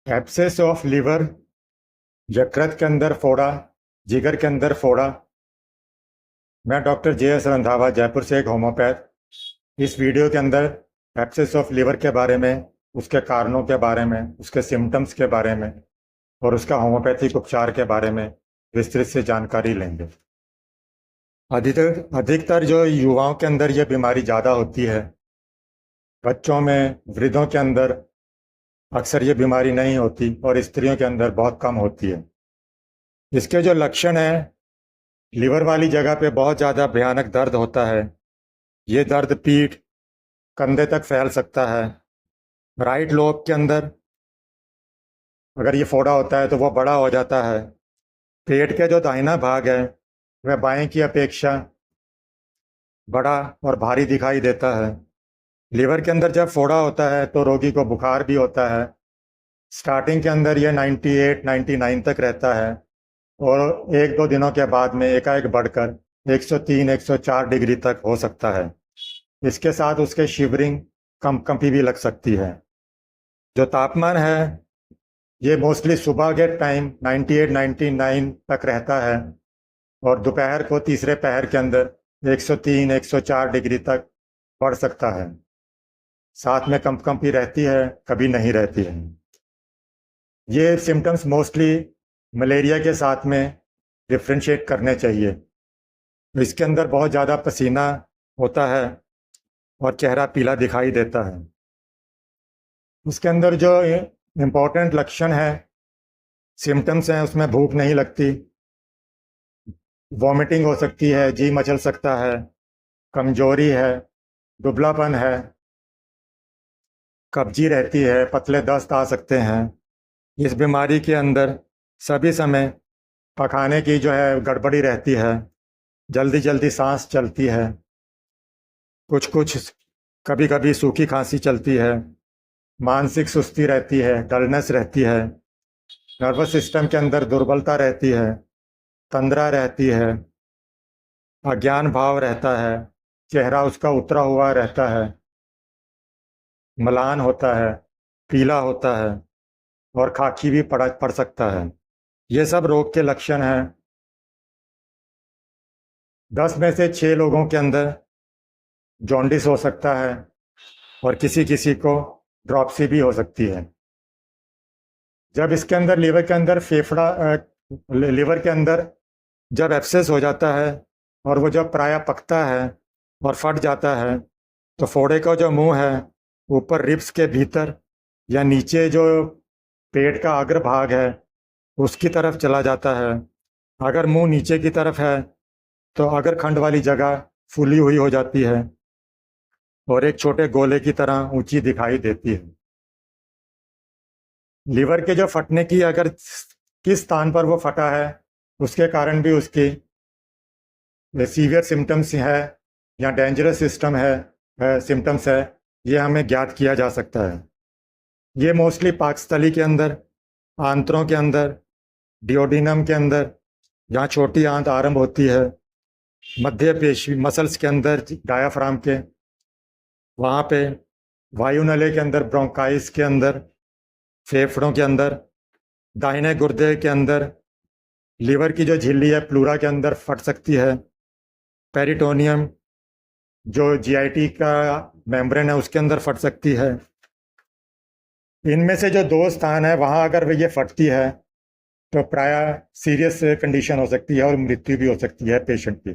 Abscess of liver, यकृत के अंदर फोड़ा, जिगर के अंदर फोड़ा। मैं डॉक्टर जे.एस. रंधावा, जयपुर से एक होम्योपैथ। इस वीडियो के अंदर एब्सेस ऑफ लीवर के बारे में, उसके कारणों के बारे में, उसके सिम्टम्स के बारे में और उसका होम्योपैथिक उपचार के बारे में विस्तृत से जानकारी लेंगे। अधिकतर जो युवाओं के अंदर ये बीमारी ज़्यादा होती है। बच्चों में, वृद्धों के अंदर अक्सर ये बीमारी नहीं होती और स्त्रियों के अंदर बहुत कम होती है। इसके जो लक्षण हैं, लीवर वाली जगह पे बहुत ज़्यादा भयानक दर्द होता है। ये दर्द पीठ, कंधे तक फैल सकता है। राइट लोब के अंदर अगर ये फोड़ा होता है तो वो बड़ा हो जाता है। पेट के जो दाहिना भाग है वह बाएं की अपेक्षा बड़ा और भारी दिखाई देता है। लीवर के अंदर जब फोड़ा होता है तो रोगी को बुखार भी होता है। स्टार्टिंग के अंदर ये 98, 99 तक रहता है और एक दो दिनों के बाद में एकाएक बढ़कर 103, 104 डिग्री तक हो सकता है। इसके साथ उसके शिवरिंग, कंपी भी लग सकती है। जो तापमान है ये मोस्टली सुबह के टाइम 98, 99 तक रहता है और दोपहर को तीसरे पहर के अंदर 103, 104 डिग्री तक बढ़ सकता है। साथ में कंपी रहती है, कभी नहीं रहती है। ये सिम्टम्स मोस्टली मलेरिया के साथ में डिफ्रेंशिएट करने चाहिए। इसके अंदर बहुत ज़्यादा पसीना होता है और चेहरा पीला दिखाई देता है। उसके अंदर जो इम्पोर्टेंट लक्षण है, सिम्टम्स हैं, उसमें भूख नहीं लगती, वॉमिटिंग हो सकती है, जी मचल सकता है, कमजोरी है, दुबलापन है, कब्जी रहती है, पतले दस्त आ सकते हैं। इस बीमारी के अंदर सभी समय पखाने की जो है गड़बड़ी रहती है, जल्दी जल्दी सांस चलती है, कुछ कुछ कभी कभी सूखी खांसी चलती है, मानसिक सुस्ती रहती है, डलनेस रहती है, नर्वस सिस्टम के अंदर दुर्बलता रहती है, तंद्रा रहती है, अज्ञान भाव रहता है, चेहरा उसका उतरा हुआ रहता है, मलान होता है, पीला होता है और खाकी भी पड़ सकता है। ये सब रोग के लक्षण हैं। 10 में से 6 लोगों के अंदर जॉन्डिस हो सकता है और किसी किसी को ड्रॉपसी भी हो सकती है। जब इसके अंदर लीवर के अंदर जब एब्सेस हो जाता है और वो जब प्रायः पकता है और फट जाता है तो फोड़े का जो मुंह है ऊपर रिब्स के भीतर या नीचे जो पेट का अग्र भाग है उसकी तरफ चला जाता है। अगर मुंह नीचे की तरफ है तो अग्रखंड वाली जगह फूली हुई हो जाती है और एक छोटे गोले की तरह ऊंची दिखाई देती है। लीवर के जो फटने की अगर किस स्थान पर वो फटा है उसके कारण भी उसकी सीवियर सिम्टम्स है या डेंजरस सिम्टम्स है, ये हमें ज्ञात किया जा सकता है। ये मोस्टली पाकस्थली के अंदर, आंत्रों के अंदर, डिओडिनम के अंदर, जहाँ छोटी आंत आरंभ होती है, मध्य पेशी मसल्स के अंदर, डायाफ्राम के वहाँ पे, वायुनली के अंदर, ब्रोंकाइस के अंदर, फेफड़ों के अंदर, दाहिने गुर्दे के अंदर, लीवर की जो झिल्ली है प्लूरा के अंदर फट सकती है। पेरिटोनियम जो जीआईटी का मेम्ब्रेन है उसके अंदर फट सकती है। इनमें से जो 2 स्थान है वहाँ अगर ये फटती है तो प्रायः सीरियस कंडीशन हो सकती है और मृत्यु भी हो सकती है पेशेंट की।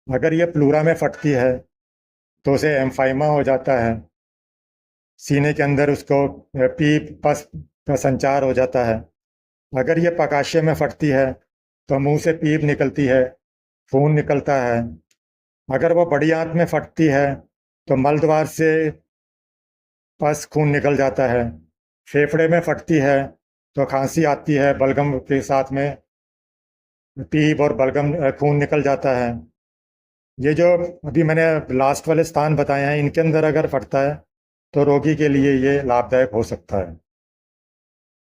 अगर ये प्लूरा में फटती है तो उसे एम्फाइमा हो जाता है, सीने के अंदर उसको पीप पस का संचार हो जाता है। अगर ये पकाशय में फटती है तो मुंह से पीप निकलती है, खून निकलता है। अगर वो बड़ी आंत में फटती है तो मल द्वार से पस खून निकल जाता है। फेफड़े में फटती है तो खांसी आती है, बलगम के साथ में पीप और बलगम खून निकल जाता है। ये जो अभी मैंने लास्ट वाले स्थान बताए हैं इनके अंदर अगर फटता है तो रोगी के लिए ये लाभदायक हो सकता है।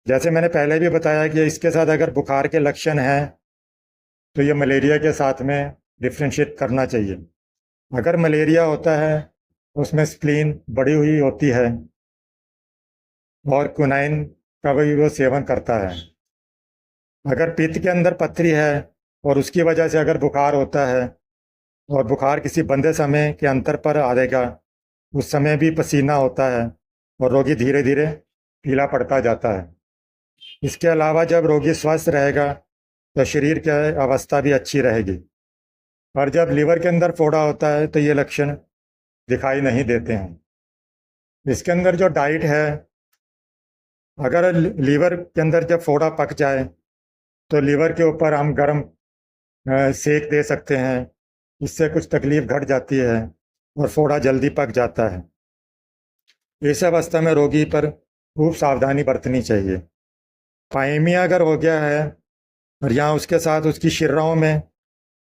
जैसे मैंने पहले भी बताया कि इसके साथ अगर बुखार के लक्षण हैं तो ये मलेरिया के साथ में डिफ्रेंशिएट करना चाहिए। अगर मलेरिया होता है उसमें स्प्लीन बढ़ी हुई होती है और क्विनाइन का भी वो सेवन करता है। अगर पित्त के अंदर पथरी है और उसकी वजह से अगर बुखार होता है और बुखार किसी बंदे समय के अंतर पर आएगा, उस समय भी पसीना होता है और रोगी धीरे धीरे पीला पड़ता जाता है। इसके अलावा जब रोगी स्वस्थ रहेगा तो शरीर की अवस्था भी अच्छी रहेगी। और जब लीवर के अंदर फोड़ा होता है तो ये लक्षण दिखाई नहीं देते हैं। इसके अंदर जो डाइट है, अगर लीवर के अंदर जब फोड़ा पक जाए तो लीवर के ऊपर हम गर्म सेक दे सकते हैं। इससे कुछ तकलीफ घट जाती है और फोड़ा जल्दी पक जाता है। इस अवस्था में रोगी पर खूब सावधानी बरतनी चाहिए। पाइमिया अगर हो गया है और यहाँ उसके साथ उसकी शिराओं में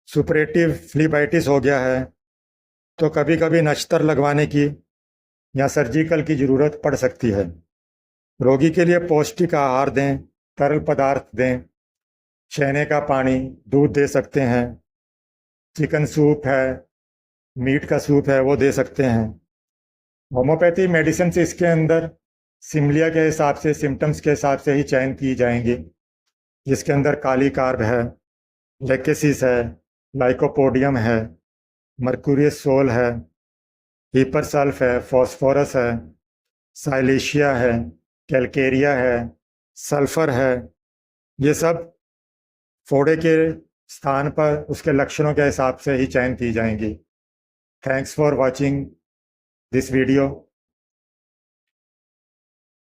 सुपरेटिव फ्लीबाइटिस हो गया है तो कभी कभी नश्तर लगवाने की या सर्जिकल की ज़रूरत पड़ सकती है। रोगी के लिए पौष्टिक आहार दें, तरल पदार्थ दें, छेने का पानी, दूध दे सकते हैं, चिकन सूप है, मीट का सूप है वो दे सकते हैं। होम्योपैथी मेडिसिन से इसके अंदर सिमलिया के हिसाब से, सिम्टम्स के हिसाब से ही चयन की जाएंगी, जिसके अंदर काली कार्ब है, लेकेसिस है, लाइकोपोडियम है, मर्कुरियस सोल है, हीपरसल्फ है, फॉस्फोरस है, साइलेशिया है, कैलकेरिया है, सल्फर है। ये सब फोड़े के स्थान पर उसके लक्षणों के हिसाब से ही चयन की जाएंगी। Thanks for watching this video.